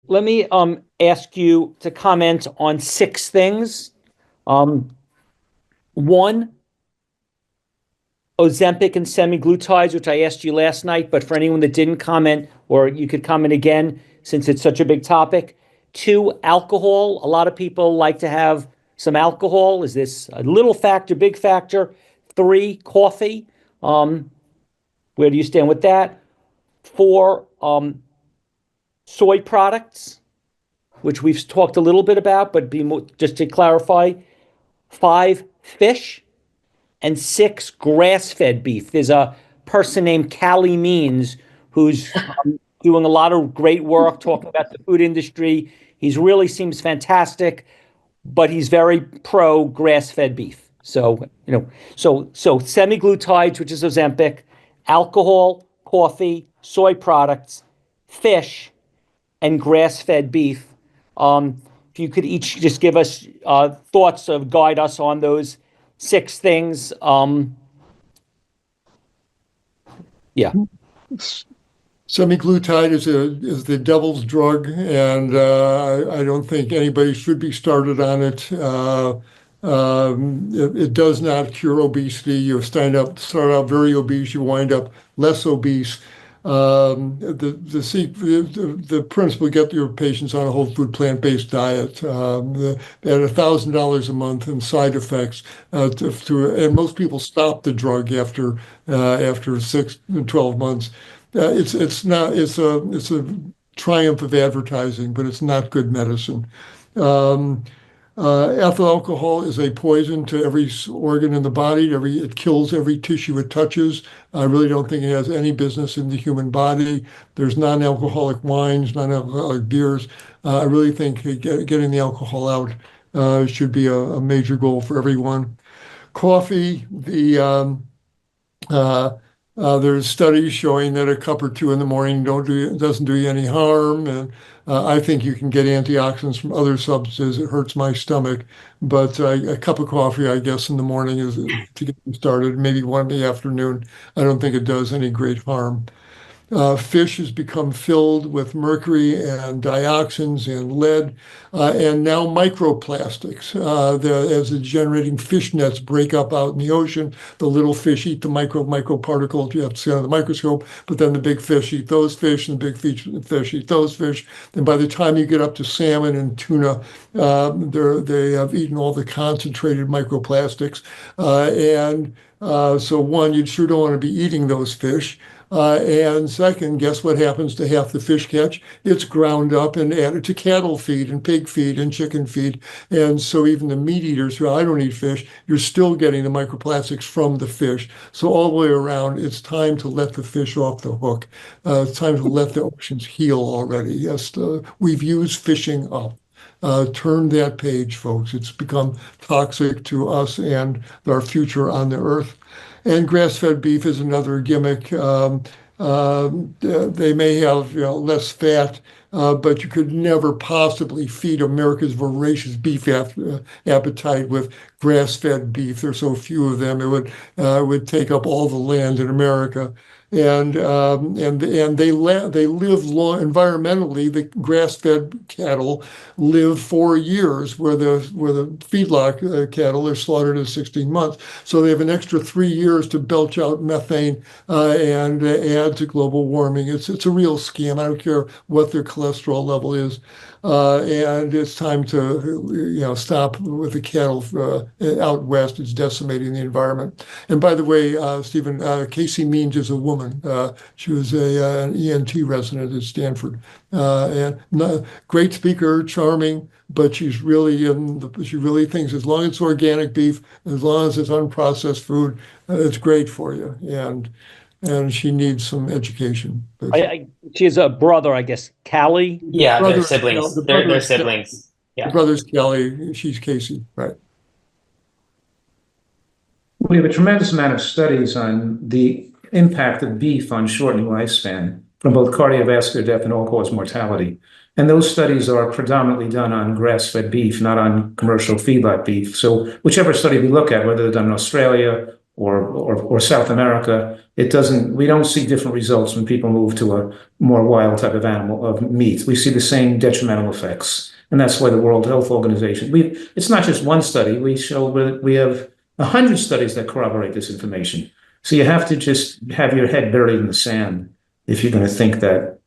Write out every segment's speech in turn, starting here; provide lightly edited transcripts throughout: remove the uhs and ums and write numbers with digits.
let me ask you to comment on 6 things. One, Ozempic and semaglutides, which I asked you last night, but for anyone that didn't comment, or you could comment again since it's such a big topic. 2, alcohol. A lot of people like to have some alcohol. Is this a little factor, big factor? 3, coffee. Where do you stand with that? 4, soy products, which we've talked a little bit about, but just to clarify. 5, fish. And 6, grass-fed beef. There's a person named Callie Means who's doing a lot of great work talking about the food industry. He really seems fantastic, but he's very pro grass-fed beef. So, so semaglutides, which is Ozempic, alcohol, coffee, soy products, fish, and grass-fed beef. If you could each just give us thoughts of guide us on those 6 things. Yeah. Semaglutide is the devil's drug, and I don't think anybody should be started on it. It does not cure obesity. You start out very obese, you wind up less obese. The principle, get your patients on a whole food plant-based diet at $1,000 a month and side effects. And most people stop the drug after 6 to 12 months. It's a triumph of advertising, but it's not good medicine. Ethyl alcohol is a poison to every organ in the body. It kills every tissue it touches. I really don't think it has any business in the human body. There's non-alcoholic wines, non-alcoholic beers. I really think getting the alcohol out should be a major goal for everyone. Coffee, there's studies showing that a cup or 2 in the morning doesn't do you any harm, and I think you can get antioxidants from other substances. It hurts my stomach, but a cup of coffee, I guess, in the morning is to get you started. Maybe 1 in the afternoon. I don't think it does any great harm. Fish has become filled with mercury and dioxins and lead, and now microplastics. As the generating fish nets break up out in the ocean, the little fish eat the microparticles you have to see under the microscope, but then the big fish eat those fish, and the big fish eat those fish. And by the time you get up to salmon and tuna, they have eaten all the concentrated microplastics. So one, you sure don't want to be eating those fish. And second, guess what happens to half the fish catch? It's ground up and added to cattle feed and pig feed and chicken feed. And so even the meat eaters who, I don't eat fish, you're still getting the microplastics from the fish. So all the way around, it's time to let the fish off the hook. It's time to let the oceans heal already. Yes, we've used fishing up. Turn that page, folks. It's become toxic to us and our future on the earth. And grass-fed beef is another gimmick. They may have less fat, but you could never possibly feed America's voracious beef appetite with grass-fed beef. There's so few of them; it would take up all the land in America. And they live long environmentally. The grass-fed cattle live 4 years, where the feedlot cattle are slaughtered at 16 months. So they have an extra 3 years to belch out methane and add to global warming. It's a real scam. I don't care what their cholesterol level is. And it's time to stop with the cattle out west. It's decimating the environment. And by the way, Stephen, Casey Means is a woman. She was an ENT resident at Stanford, and great speaker, charming. But she really thinks as long as it's organic beef, as long as it's unprocessed food, it's great for you. And she needs some education. She has a brother, I guess, Callie. Yeah, they're siblings. They're siblings. Yeah. The brother's Kelly. She's Casey, right? We have a tremendous amount of studies on the impact of beef on shortening lifespan from both cardiovascular death and all-cause mortality. And those studies are predominantly done on grass-fed beef, not on commercial feedlot beef. So whichever study we look at, whether they're done in Australia or South America, we don't see different results when people move to a more wild type of animal, of meat. We see the same detrimental effects. And that's why the World Health Organization, it's not just one study. We have 100 studies that corroborate this information. So you have to just have your head buried in the sand if you're going to think that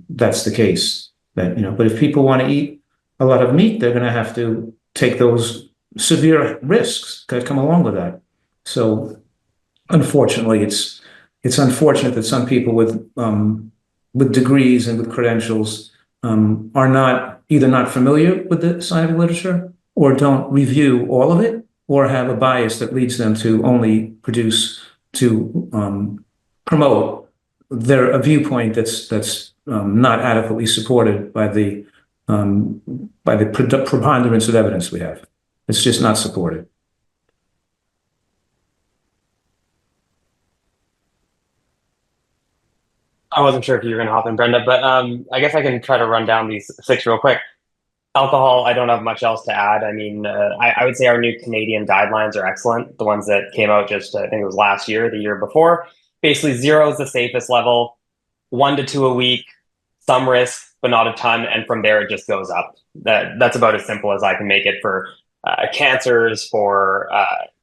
that's the case. But if people want to eat a lot of meat, they're going to have to take those severe risks that come along with that. So, unfortunately, it's unfortunate that some people with degrees and with credentials are either not familiar with the scientific literature, or don't review all of it, or have a bias that leads them to only promote a viewpoint that's not adequately supported by the preponderance of evidence we have. It's just not supported. I wasn't sure if you were going to hop in, Brenda, but I guess I can try to run down these 6 real quick. Alcohol, I don't have much else to add. I mean, I would say our new Canadian guidelines are excellent. The ones that came out just, I think it was last year, the year before. Basically, 0 is the safest level, 1 to 2 a week, some risk, but not a ton. And from there, it just goes up. That's about as simple as I can make it for cancers, for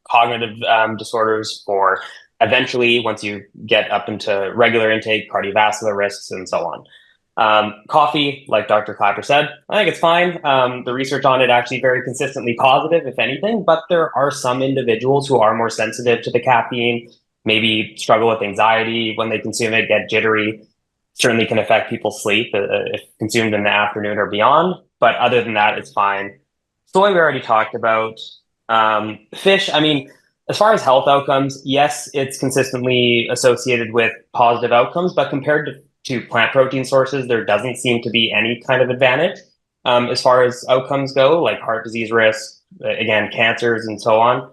cognitive disorders, for eventually, once you get up into regular intake, cardiovascular risks, and so on. Coffee, like Dr. Clapper said, I think it's fine. The research on it actually very consistently positive, if anything, but there are some individuals who are more sensitive to the caffeine, maybe struggle with anxiety when they consume it, get jittery. Certainly can affect people's sleep if consumed in the afternoon or beyond. But other than that, it's fine. Soy, we already talked about. Fish, I mean, as far as health outcomes, yes, it's consistently associated with positive outcomes, but compared to plant protein sources, there doesn't seem to be any kind of advantage as far as outcomes go, like heart disease risk, again, cancers, and so on.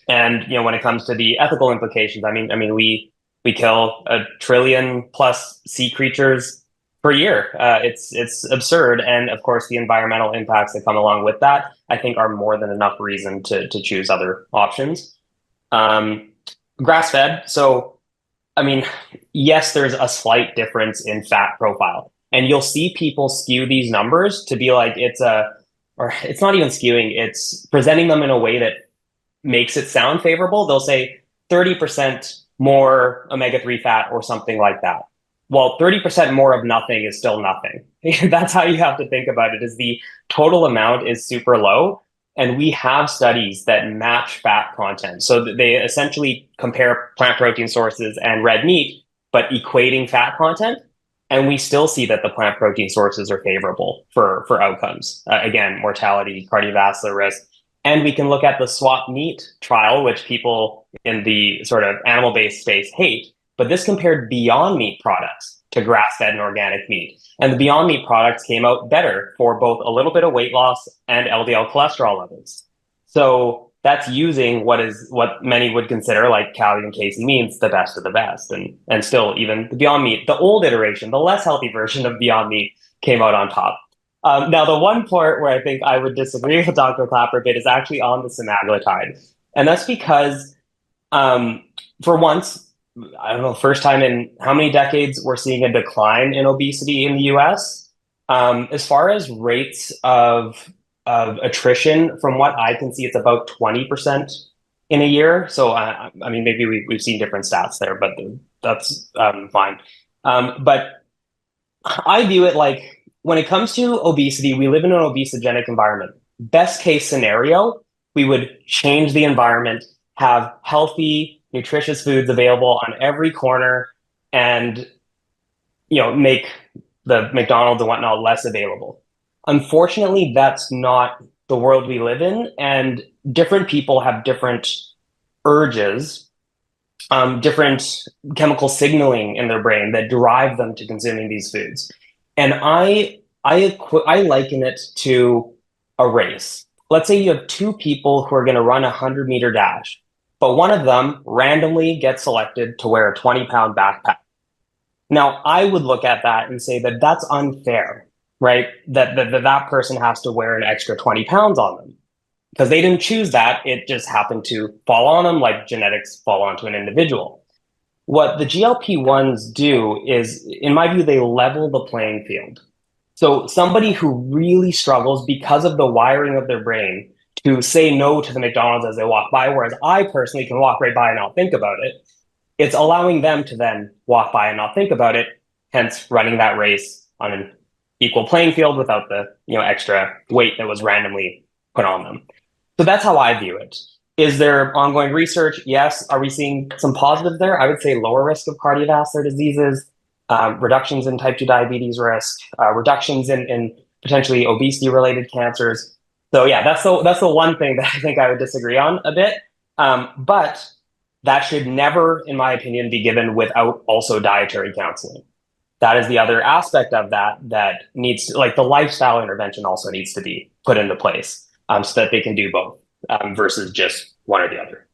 And when it comes to the ethical implications, I mean, we kill 1 trillion plus sea creatures per year. It's absurd, and of course, the environmental impacts that come along with that, I think, are more than enough reason to choose other options. Grass-fed. So, I mean, yes, there's a slight difference in fat profile, and you'll see people skew these numbers to be like it's not even skewing. It's presenting them in a way that makes it sound favorable. They'll say 30% more omega-3 fat or something like that. Well, 30% more of nothing is still nothing. That's how you have to think about it, is the total amount is super low. And we have studies that match fat content. So they essentially compare plant protein sources and red meat, but equating fat content. And we still see that the plant protein sources are favorable for outcomes. Again, mortality, cardiovascular risk. And we can look at the swap meat trial, which people in the sort of animal-based space hate. But this compared Beyond Meat products to grass-fed and organic meat. And the Beyond Meat products came out better for both a little bit of weight loss and LDL cholesterol levels. So that's using what many would consider, like calorie and casein means, the best of the best. And still, even the Beyond Meat, the old iteration, the less healthy version of Beyond Meat, came out on top. Now, the one part where I think I would disagree with Dr. Clapper a bit is actually on the semaglutide. And that's because, for once, I don't know, first time in how many decades we're seeing a decline in obesity in the US. As far as rates of attrition, from what I can see, it's about 20% in a year. So, I mean, maybe we've seen different stats there, but that's fine. But I view it like, when it comes to obesity, we live in an obesogenic environment. Best case scenario, we would change the environment, have healthy, nutritious foods available on every corner, and make the McDonald's and whatnot less available. Unfortunately, that's not the world we live in, and different people have different urges, different chemical signaling in their brain that drive them to consuming these foods. And I liken it to a race. Let's say you have 2 people who are going to run a 100-meter dash, but one of them randomly gets selected to wear a 20-pound backpack. Now, I would look at that and say that that's unfair, right? That person has to wear an extra 20 pounds on them. because they didn't choose that. It just happened to fall on them like genetics fall onto an individual. What the GLP-1s do is, in my view, they level the playing field. So somebody who really struggles because of the wiring of their brain to say no to the McDonald's as they walk by, whereas I personally can walk right by and not think about it, it's allowing them to then walk by and not think about it, hence running that race on an equal playing field without the extra weight that was randomly put on them. So that's how I view it. Is there ongoing research? Yes. Are we seeing some positives there? I would say lower risk of cardiovascular diseases, reductions in type 2 diabetes risk, reductions in potentially obesity-related cancers. So yeah, that's the one thing that I think I would disagree on a bit. But that should never, in my opinion, be given without also dietary counseling. That is the other aspect of that needs to, like the lifestyle intervention also needs to be put into place so that they can do both versus just one or the other.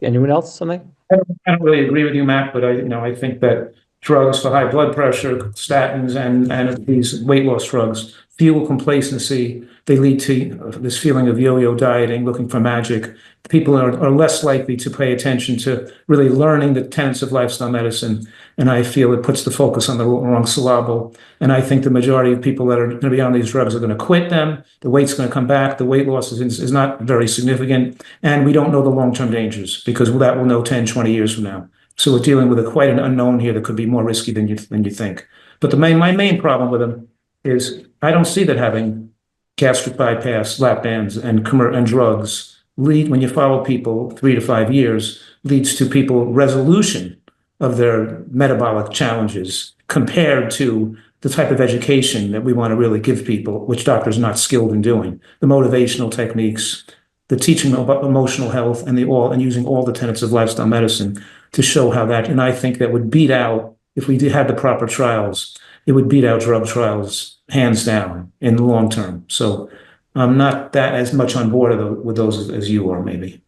Anyone else? Something? I don't really agree with you, Matt, but I think that drugs for high blood pressure, statins, and these weight loss drugs fuel complacency. They lead to this feeling of yo-yo dieting, looking for magic. People are less likely to pay attention to really learning the tenets of lifestyle medicine. And I feel it puts the focus on the wrong syllable. And I think the majority of people that are going to be on these drugs are going to quit them. The weight's going to come back. The weight loss is not very significant. And we don't know the long-term dangers because that we'll know 10, 20 years from now. So we're dealing with quite an unknown here that could be more risky than you think. But my main problem with them is I don't see that having gastric bypass, lap bands, and drugs lead, when you follow people 3 to 5 years, leads to people resolution of their metabolic challenges compared to the type of education that we want to really give people, which doctors are not skilled in doing. The motivational techniques, the teaching about emotional health, and using all the tenets of lifestyle medicine to show how that, and I think that would beat out, if we had the proper trials, it would beat out drug trials hands down in the long term. So I'm not that as much on board with those as you are, maybe.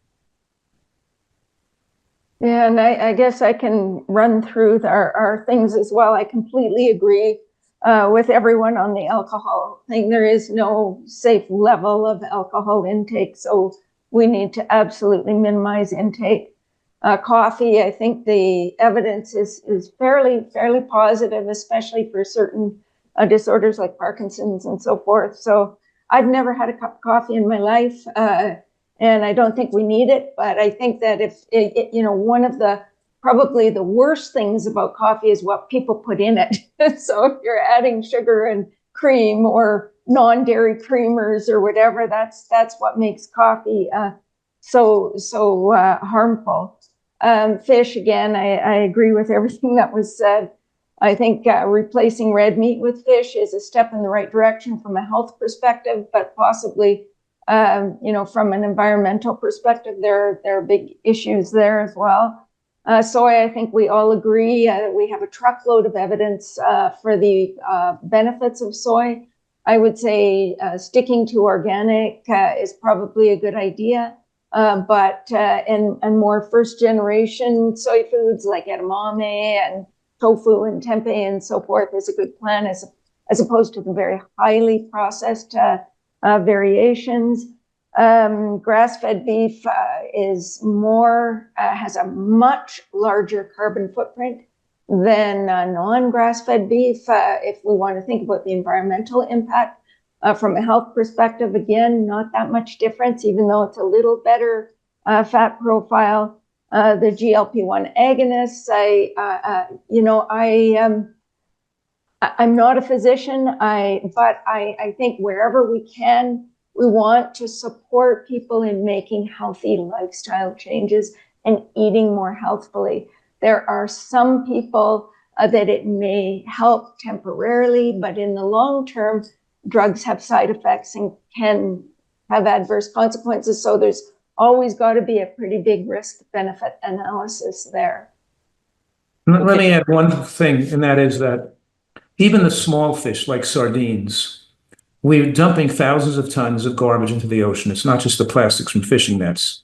Yeah, and I guess I can run through our things as well. I completely agree with everyone on the alcohol thing. There is no safe level of alcohol intake, so we need to absolutely minimize intake. Coffee, I think the evidence is fairly positive, especially for certain disorders like Parkinson's and so forth. So I've never had a cup of coffee in my life, and I don't think we need it. But I think that if one of the probably the worst things about coffee is what people put in it. So if you're adding sugar and cream or non-dairy creamers or whatever, that's what makes coffee so harmful. Fish, again, I agree with everything that was said. I think replacing red meat with fish is a step in the right direction from a health perspective, but possibly, from an environmental perspective, there are big issues there as well. Soy, I think we all agree that we have a truckload of evidence for the benefits of soy. I would say sticking to organic is probably a good idea. But more first generation soy foods like edamame and tofu and tempeh and so forth is a good plan as opposed to the very highly processed variations. Grass-fed beef is has a much larger carbon footprint than non-grass-fed beef. If we want to think about the environmental impact, from a health perspective, again, not that much difference, even though it's a little better fat profile. The GLP-1 agonists, I'm not a physician, but I think wherever we can, we want to support people in making healthy lifestyle changes and eating more healthfully. There are some people that it may help temporarily, but in the long term, drugs have side effects and can have adverse consequences. So there's always got to be a pretty big risk-benefit analysis there. Let me add one thing, and that is that even the small fish like sardines, we're dumping thousands of tons of garbage into the ocean. It's not just the plastics from fishing nets.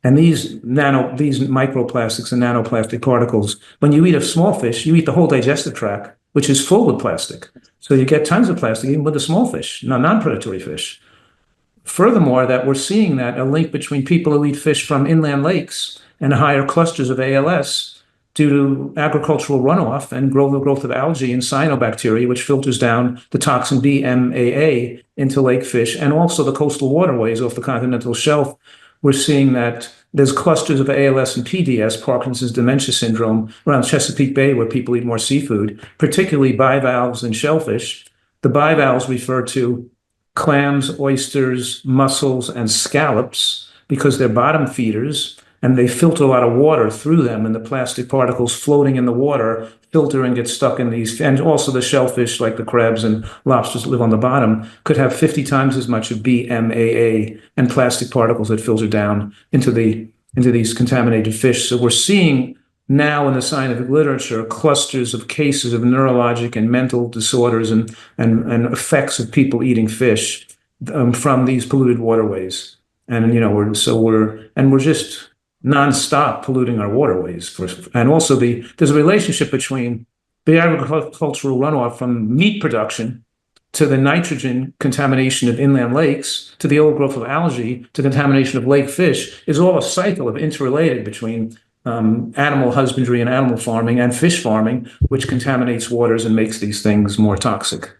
And these microplastics and nanoplastic particles, when you eat a small fish, you eat the whole digestive tract. which is full with plastic. So you get tons of plastic even with the small fish, non-predatory fish. Furthermore, that we're seeing that a link between people who eat fish from inland lakes and higher clusters of ALS due to agricultural runoff and growth of algae and cyanobacteria, which filters down the toxin BMAA into lake fish, and also the coastal waterways off the continental shelf. We're seeing that there's clusters of ALS and PDS, Parkinson's dementia syndrome, around Chesapeake Bay where people eat more seafood, particularly bivalves and shellfish. The bivalves refer to clams, oysters, mussels, and scallops because they're bottom feeders and they filter a lot of water through them, and the plastic particles floating in the water filter and get stuck in these. And also the shellfish, like the crabs and lobsters that live on the bottom, could have 50 times as much of BMAA and plastic particles that filter down into these contaminated fish. So we're seeing now in the scientific literature clusters of cases of neurologic and mental disorders and effects of people eating fish from these polluted waterways. And we're just nonstop polluting our waterways. And also there's a relationship between the agricultural runoff from meat production to the nitrogen contamination of inland lakes, to the overgrowth of algae, to contamination of lake fish, is all a cycle of interrelated between animal husbandry and animal farming and fish farming, which contaminates waters and makes these things more toxic.